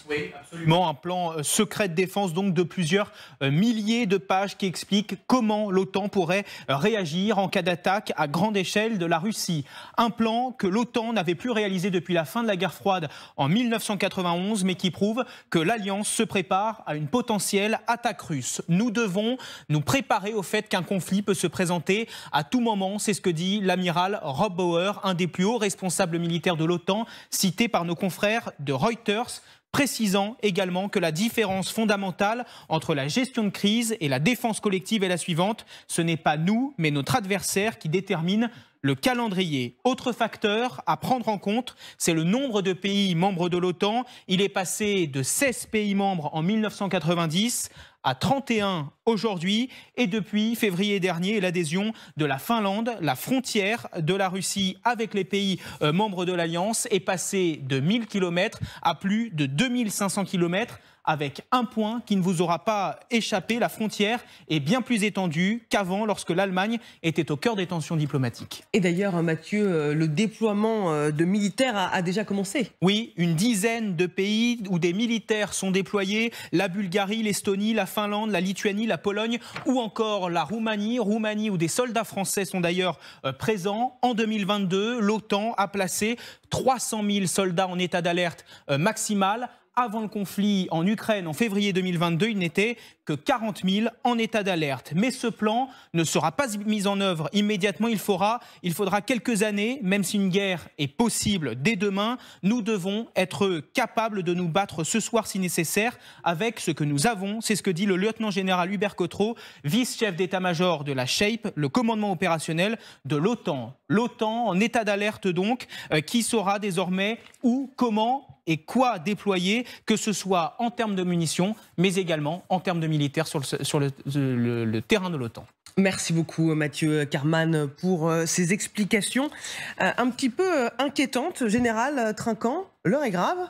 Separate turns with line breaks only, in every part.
Oui, absolument. Un plan secret de défense donc de plusieurs milliers de pages qui explique comment l'OTAN pourrait réagir en cas d'attaque à grande échelle de la Russie. Un plan que l'OTAN n'avait plus réalisé depuis la fin de la guerre froide en 1991, mais qui prouve que l'Alliance se prépare à une potentielle attaque russe. Nous devons nous préparer au fait qu'un conflit peut se présenter à tout moment. C'est ce que dit l'amiral Rob Bauer, un des plus hauts responsables militaires de l'OTAN, cité par nos confrères de Reuters, précisant également que la différence fondamentale entre la gestion de crise et la défense collective est la suivante. Ce n'est pas nous, mais notre adversaire qui détermine le calendrier. Autre facteur à prendre en compte, c'est le nombre de pays membres de l'OTAN. Il est passé de 16 pays membres en 1990 à 31 aujourd'hui. Et depuis février dernier, l'adhésion de la Finlande, la frontière de la Russie avec les pays membres de l'Alliance est passée de 1000 km à plus de 2500 km. Avec un point qui ne vous aura pas échappé, la frontière est bien plus étendue qu'avant lorsque l'Allemagne était au cœur des tensions diplomatiques.
Et d'ailleurs, Mathieu, le déploiement de militaires a déjà commencé.
Oui, une dizaine de pays où des militaires sont déployés, la Bulgarie, l'Estonie, la Finlande, la Lituanie, la Pologne ou encore la Roumanie où des soldats français sont d'ailleurs présents. En 2022, l'OTAN a placé 300 000 soldats en état d'alerte maximale. Avant le conflit en Ukraine, en février 2022, il n'était que 40 000 en état d'alerte. Mais ce plan ne sera pas mis en œuvre immédiatement. Il faudra quelques années, même si une guerre est possible dès demain. Nous devons être capables de nous battre ce soir si nécessaire avec ce que nous avons. C'est ce que dit le lieutenant-général Hubert Cottereau, vice-chef d'état-major de la SHAPE, le commandement opérationnel de l'OTAN. L'OTAN en état d'alerte donc, qui saura désormais où, comment et quoi déployer, que ce soit en termes de munitions, mais également en termes de militaires sur le terrain de l'OTAN.
Merci beaucoup Mathieu Karman pour ces explications un petit peu inquiétantes. Général Trinquant, l'heure est grave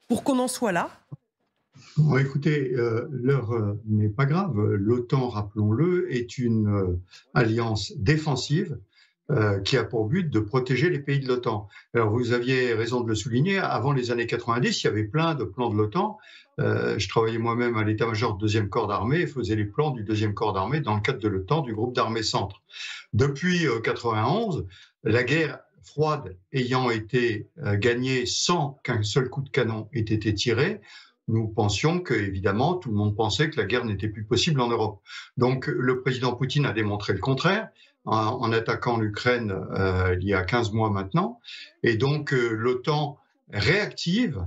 pour qu'on en soit là.
Bon, écoutez, l'heure n'est pas grave. L'OTAN, rappelons-le, est une alliance défensive qui a pour but de protéger les pays de l'OTAN. Alors vous aviez raison de le souligner, avant les années 90, il y avait plein de plans de l'OTAN. Je travaillais moi-même à l'état-major du 2e corps d'armée et faisais les plans du 2e corps d'armée dans le cadre de l'OTAN, du groupe d'armée centre. Depuis 91, la guerre froide ayant été gagnée sans qu'un seul coup de canon ait été tiré, nous pensions que, évidemment, tout le monde pensait que la guerre n'était plus possible en Europe. Donc le président Poutine a démontré le contraire en attaquant l'Ukraine il y a 15 mois maintenant. Et donc l'OTAN réactive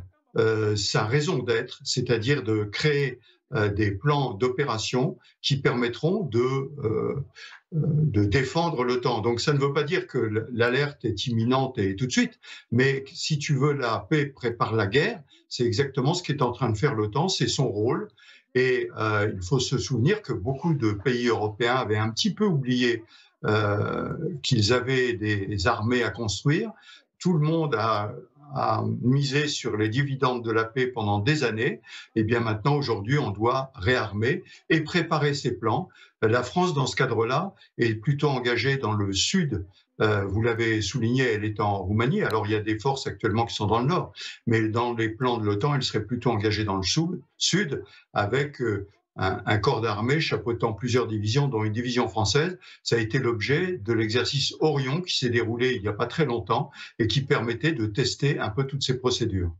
sa raison d'être, c'est-à-dire de créer des plans d'opération qui permettront de défendre l'OTAN. Donc ça ne veut pas dire que l'alerte est imminente et tout de suite, mais si tu veux la paix prépare la guerre, c'est exactement ce qu'est en train de faire l'OTAN, c'est son rôle. Et il faut se souvenir que beaucoup de pays européens avaient un petit peu oublié qu'ils avaient des armées à construire. Tout le monde a misé sur les dividendes de la paix pendant des années. Et bien maintenant, aujourd'hui, on doit réarmer et préparer ces plans. La France, dans ce cadre-là, est plutôt engagée dans le sud. Vous l'avez souligné, elle est en Roumanie. Alors, il y a des forces actuellement qui sont dans le nord. Mais dans les plans de l'OTAN, elle serait plutôt engagée dans le sud avec un corps d'armée chapeautant plusieurs divisions, dont une division française. Ça a été l'objet de l'exercice Orion qui s'est déroulé il n'y a pas très longtemps et qui permettait de tester un peu toutes ces procédures.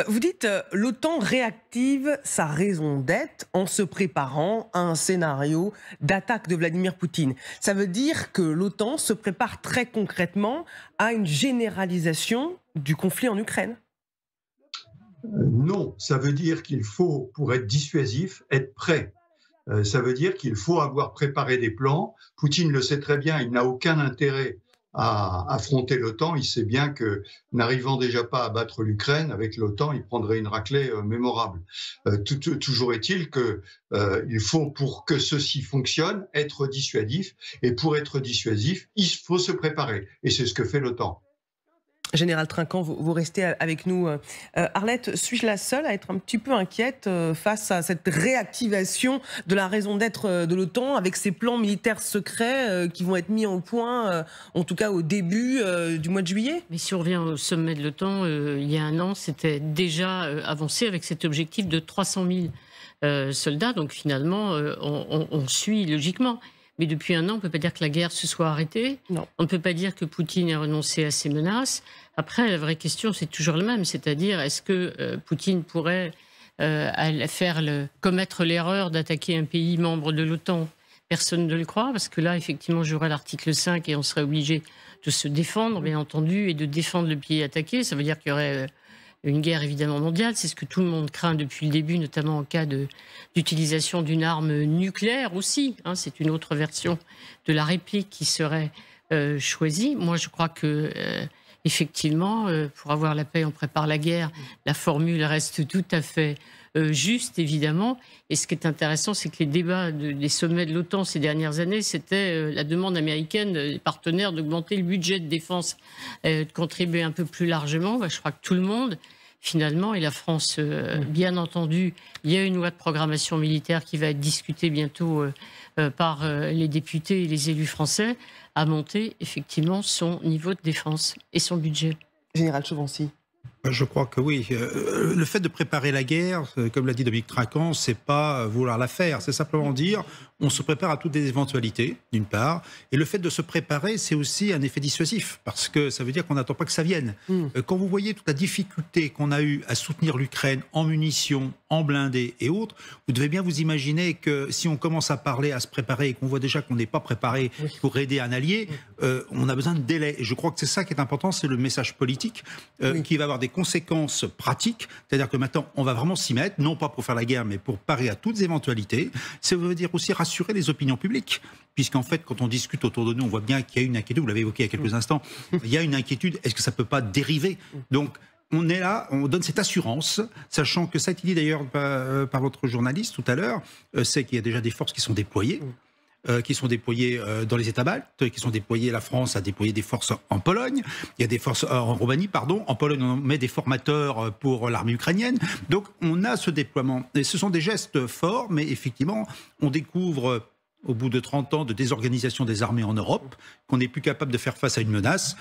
Vous dites l'OTAN réactive sa raison d'être en se préparant à un scénario d'attaque de Vladimir Poutine. Ça veut dire que l'OTAN se prépare très concrètement à une généralisation du conflit en Ukraine?
Non, ça veut dire qu'il faut, pour être dissuasif, être prêt. Ça veut dire qu'il faut avoir préparé des plans. Poutine le sait très bien, il n'a aucun intérêt à affronter l'OTAN. Il sait bien que, n'arrivant déjà pas à battre l'Ukraine, avec l'OTAN, il prendrait une raclée mémorable. Toujours est-il qu'il faut, pour que ceci fonctionne, être dissuasif. Et pour être dissuasif, il faut se préparer. Et c'est ce que fait l'OTAN.
Général Trinquant, vous restez avec nous. Arlette, suis-je la seule à être un petit peu inquiète face à cette réactivation de la raison d'être de l'OTAN avec ces plans militaires secrets qui vont être mis au point, en tout cas au début du mois de juillet?
Mais si on revient au sommet de l'OTAN, il y a un an, c'était déjà avancé avec cet objectif de 300 000 soldats. Donc finalement, on suit logiquement. Mais depuis un an, on ne peut pas dire que la guerre se soit arrêtée.
Non.
On ne peut pas dire que Poutine ait renoncé à ses menaces. Après, la vraie question, c'est toujours la même. C'est-à-dire, est-ce que Poutine pourrait commettre l'erreur d'attaquer un pays membre de l'OTAN? Personne ne le croit, parce que là, effectivement, j'aurais l'article 5 et on serait obligé de se défendre, bien entendu, et de défendre le pays attaqué. Ça veut dire qu'il y aurait une guerre évidemment mondiale. C'est ce que tout le monde craint depuis le début, notamment en cas d'utilisation d'une arme nucléaire aussi. Hein, c'est une autre version de la réplique qui serait choisie. Moi, je crois que effectivement, pour avoir la paix, on prépare la guerre. La formule reste tout à fait juste, évidemment. Et ce qui est intéressant, c'est que les débats des sommets de l'OTAN ces dernières années, c'était la demande américaine des partenaires d'augmenter le budget de défense, de contribuer un peu plus largement. Je crois que tout le monde, finalement, et la France, bien entendu, il y a une loi de programmation militaire qui va être discutée bientôt par les députés et les élus français, a monté effectivement son niveau de défense et son budget.
Général Chauvency.
Je crois que oui. Le fait de préparer la guerre, comme l'a dit Dominique Trinquant, c'est pas vouloir la faire. C'est simplement dire, on se prépare à toutes les éventualités, d'une part. Et le fait de se préparer, c'est aussi un effet dissuasif, parce que ça veut dire qu'on n'attend pas que ça vienne. Quand vous voyez toute la difficulté qu'on a eue à soutenir l'Ukraine en munitions, en blindés et autres, vous devez bien vous imaginer que si on commence à parler, à se préparer, et qu'on voit déjà qu'on n'est pas préparé pour aider un allié, on a besoin de délai. Et je crois que c'est ça qui est important, c'est le message politique qui va avoir des conséquences pratiques, c'est-à-dire que maintenant on va vraiment s'y mettre, non pas pour faire la guerre, mais pour parer à toutes les éventualités. Ça veut dire aussi rassurer les opinions publiques, puisqu'en fait quand on discute autour de nous, on voit bien qu'il y a une inquiétude, vous l'avez évoqué il y a quelques instants, il y a une inquiétude, est-ce que ça ne peut pas dériver? Donc on est là, on donne cette assurance, sachant que ça a été dit d'ailleurs par votre journaliste tout à l'heure, c'est qu'il y a déjà des forces qui sont déployées, dans les États baltes, qui sont déployés, la France a déployé des forces en Pologne, il y a des forces en Roumanie, pardon, en Pologne on met des formateurs pour l'armée ukrainienne, donc on a ce déploiement. Et ce sont des gestes forts, mais effectivement, on découvre au bout de 30 ans de désorganisation des armées en Europe, qu'on n'est plus capable de faire face à une menace.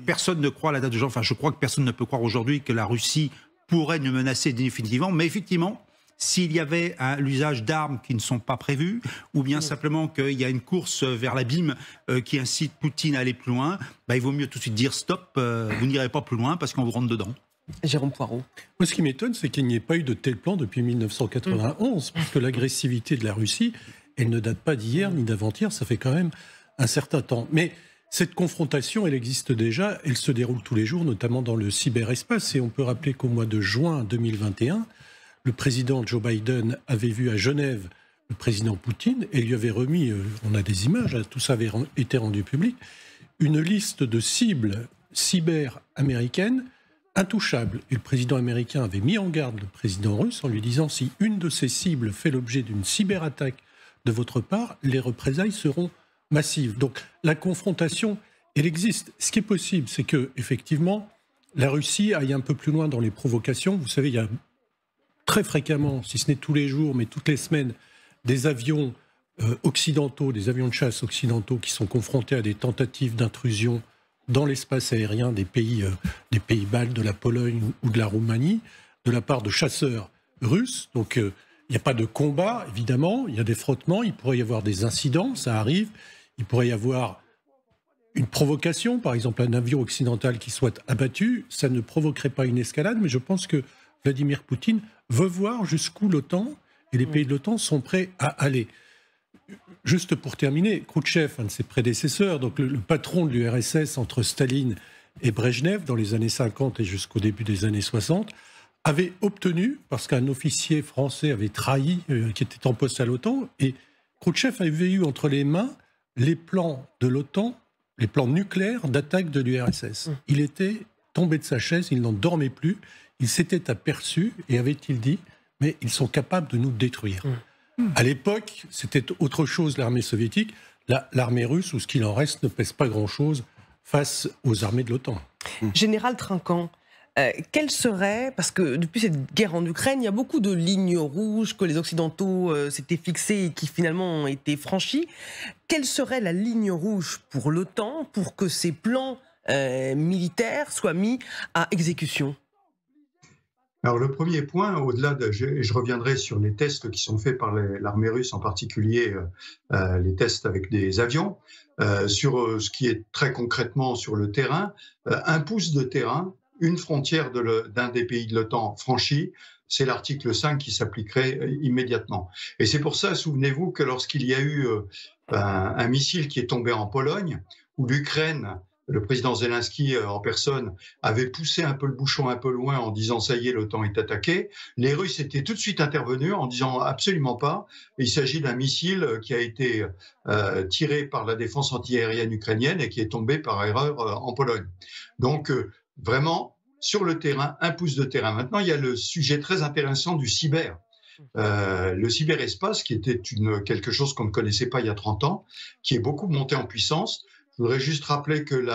Personne ne croit à la date de janvier, enfin je crois que personne ne peut croire aujourd'hui que la Russie pourrait nous menacer définitivement, mais effectivement, s'il y avait l'usage d'armes qui ne sont pas prévues, ou bien simplement qu'il y a une course vers l'abîme qui incite Poutine à aller plus loin, il vaut mieux tout de suite dire stop, vous n'irez pas plus loin parce qu'on vous rentre dedans.
Jérôme Poirot.
Moi, ce qui m'étonne, c'est qu'il n'y ait pas eu de tel plan depuis 1991, parce que l'agressivité de la Russie, elle ne date pas d'hier ni d'avant-hier, ça fait quand même un certain temps. Mais cette confrontation, elle existe déjà, elle se déroule tous les jours, notamment dans le cyberespace. Et on peut rappeler qu'au mois de juin 2021, le président Joe Biden avait vu à Genève le président Poutine et lui avait remis, on a des images, tout ça avait été rendu public, une liste de cibles cyber américaines intouchables. Et le président américain avait mis en garde le président russe en lui disant si une de ces cibles fait l'objet d'une cyberattaque de votre part, les représailles seront massives. Donc la confrontation, elle existe. Ce qui est possible, c'est que effectivement, la Russie aille un peu plus loin dans les provocations. Vous savez, il y a très fréquemment, si ce n'est tous les jours, mais toutes les semaines, des avions occidentaux, des avions de chasse occidentaux qui sont confrontés à des tentatives d'intrusion dans l'espace aérien des pays baltes, de la Pologne ou de la Roumanie, de la part de chasseurs russes. Donc il n'y a pas de combat, évidemment, il y a des frottements, il pourrait y avoir des incidents, ça arrive, il pourrait y avoir une provocation, par exemple un avion occidental qui soit abattu, ça ne provoquerait pas une escalade, mais je pense que Vladimir Poutine veut voir jusqu'où l'OTAN et les pays de l'OTAN sont prêts à aller. Juste pour terminer, Khrouchtchev, un de ses prédécesseurs, donc le patron de l'URSS entre Staline et Brejnev dans les années 50 et jusqu'au début des années 60, avait obtenu, parce qu'un officier français avait trahi, qui était en poste à l'OTAN, et Khrouchtchev avait eu entre les mains les plans de l'OTAN, les plans nucléaires d'attaque de l'URSS. Il était tombé de sa chaise, il n'en dormait plus, il s'était aperçu, et avait-il dit, mais ils sont capables de nous détruire. À l'époque, c'était autre chose l'armée soviétique. L'armée russe, ou ce qu'il en reste, ne pèse pas grand-chose face aux armées de l'OTAN.
Général Trinquant, quelle serait, parce que depuis cette guerre en Ukraine, il y a beaucoup de lignes rouges que les Occidentaux s'étaient fixées et qui finalement ont été franchies. Quelle serait la ligne rouge pour l'OTAN pour que ces plans militaires soient mis à exécution?
Alors le premier point, au-delà de, je reviendrai sur les tests qui sont faits par l'armée russe, en particulier les tests avec des avions, sur ce qui est très concrètement sur le terrain, un pouce de terrain, une frontière d'un des pays de l'OTAN franchie, c'est l'article 5 qui s'appliquerait immédiatement. Et c'est pour ça, souvenez-vous que lorsqu'il y a eu un missile qui est tombé en Pologne, où l'Ukraine, le président Zelensky en personne, avait poussé un peu le bouchon un peu loin en disant « ça y est, l'OTAN est attaqué », les Russes étaient tout de suite intervenus en disant « absolument pas, il s'agit d'un missile qui a été tiré par la défense antiaérienne ukrainienne et qui est tombé par erreur en Pologne ». Donc vraiment, sur le terrain, un pouce de terrain. Maintenant, il y a le sujet très intéressant du cyber. Le cyberespace, qui était quelque chose qu'on ne connaissait pas il y a 30 ans, qui est beaucoup monté en puissance. Je voudrais juste rappeler que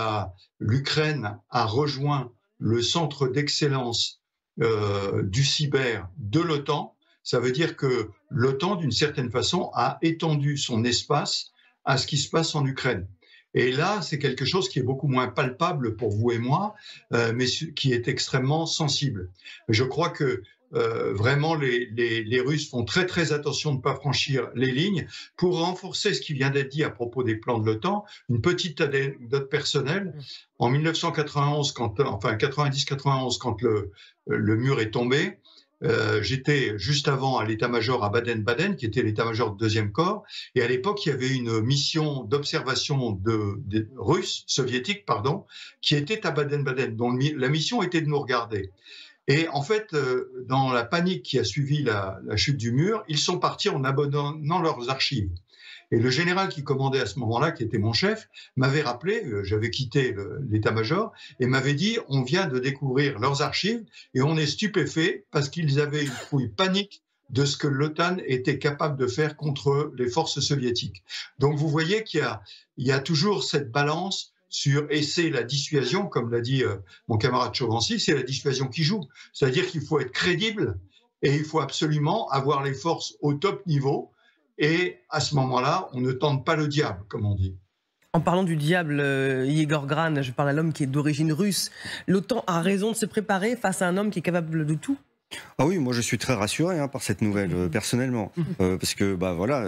l'Ukraine a rejoint le centre d'excellence du cyber de l'OTAN. Ça veut dire que l'OTAN, d'une certaine façon, a étendu son espace à ce qui se passe en Ukraine. Et là, c'est quelque chose qui est beaucoup moins palpable pour vous et moi, mais qui est extrêmement sensible. Je crois que vraiment, les Russes font très très attention de ne pas franchir les lignes. Pour renforcer ce qui vient d'être dit à propos des plans de l'OTAN, une petite anecdote personnelle. En 1991, 90-91, quand le mur est tombé, j'étais juste avant à l'état-major à Baden-Baden, qui était l'état-major de 2e corps, et à l'époque, il y avait une mission d'observation soviétique, qui était à Baden-Baden, dont la mission était de nous regarder. Et en fait, dans la panique qui a suivi la chute du mur, ils sont partis en abandonnant leurs archives. Et le général qui commandait à ce moment-là, qui était mon chef, m'avait rappelé, j'avais quitté l'état-major, et m'avait dit « on vient de découvrir leurs archives et on est stupéfait parce qu'ils avaient une fouille panique de ce que l'OTAN était capable de faire contre les forces soviétiques ». Donc vous voyez qu'il y a toujours cette balance et c'est la dissuasion, comme l'a dit mon camarade Chauvency, c'est la dissuasion qui joue. C'est-à-dire qu'il faut être crédible et il faut absolument avoir les forces au top niveau. Et à ce moment-là, on ne tente pas le diable, comme on dit.
En parlant du diable, Yegor Gran, je parle à l'homme qui est d'origine russe. L'OTAN a raison de se préparer face à un homme qui est capable de tout?
Ah oui, moi je suis très rassuré par cette nouvelle, personnellement, parce que voilà,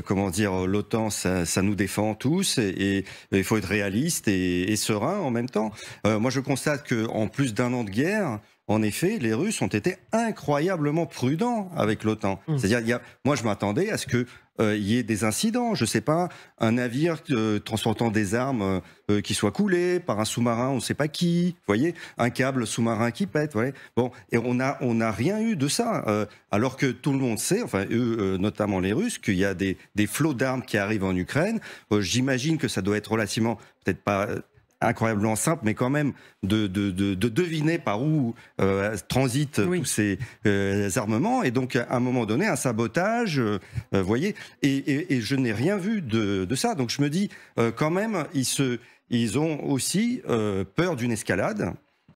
comment dire, l'OTAN ça nous défend tous et il faut être réaliste et serein en même temps. Moi je constate que en plus d'un an de guerre, en effet, les Russes ont été incroyablement prudents avec l'OTAN. C'est-à-dire, moi je m'attendais à ce que il y ait des incidents, je sais pas, un navire transportant des armes qui soit coulé par un sous-marin, on ne sait pas qui, vous voyez, un câble sous-marin qui pète, ouais. Bon, et on a rien eu de ça, alors que tout le monde sait, enfin eux, notamment les Russes, qu'il y a des flots d'armes qui arrivent en Ukraine. J'imagine que ça doit être relativement, peut-être pas incroyablement simple, mais quand même de deviner par où transitent tous ces armements. Et donc, à un moment donné, un sabotage, vous voyez, et je n'ai rien vu de ça. Donc, je me dis, quand même, ils ont aussi peur d'une escalade.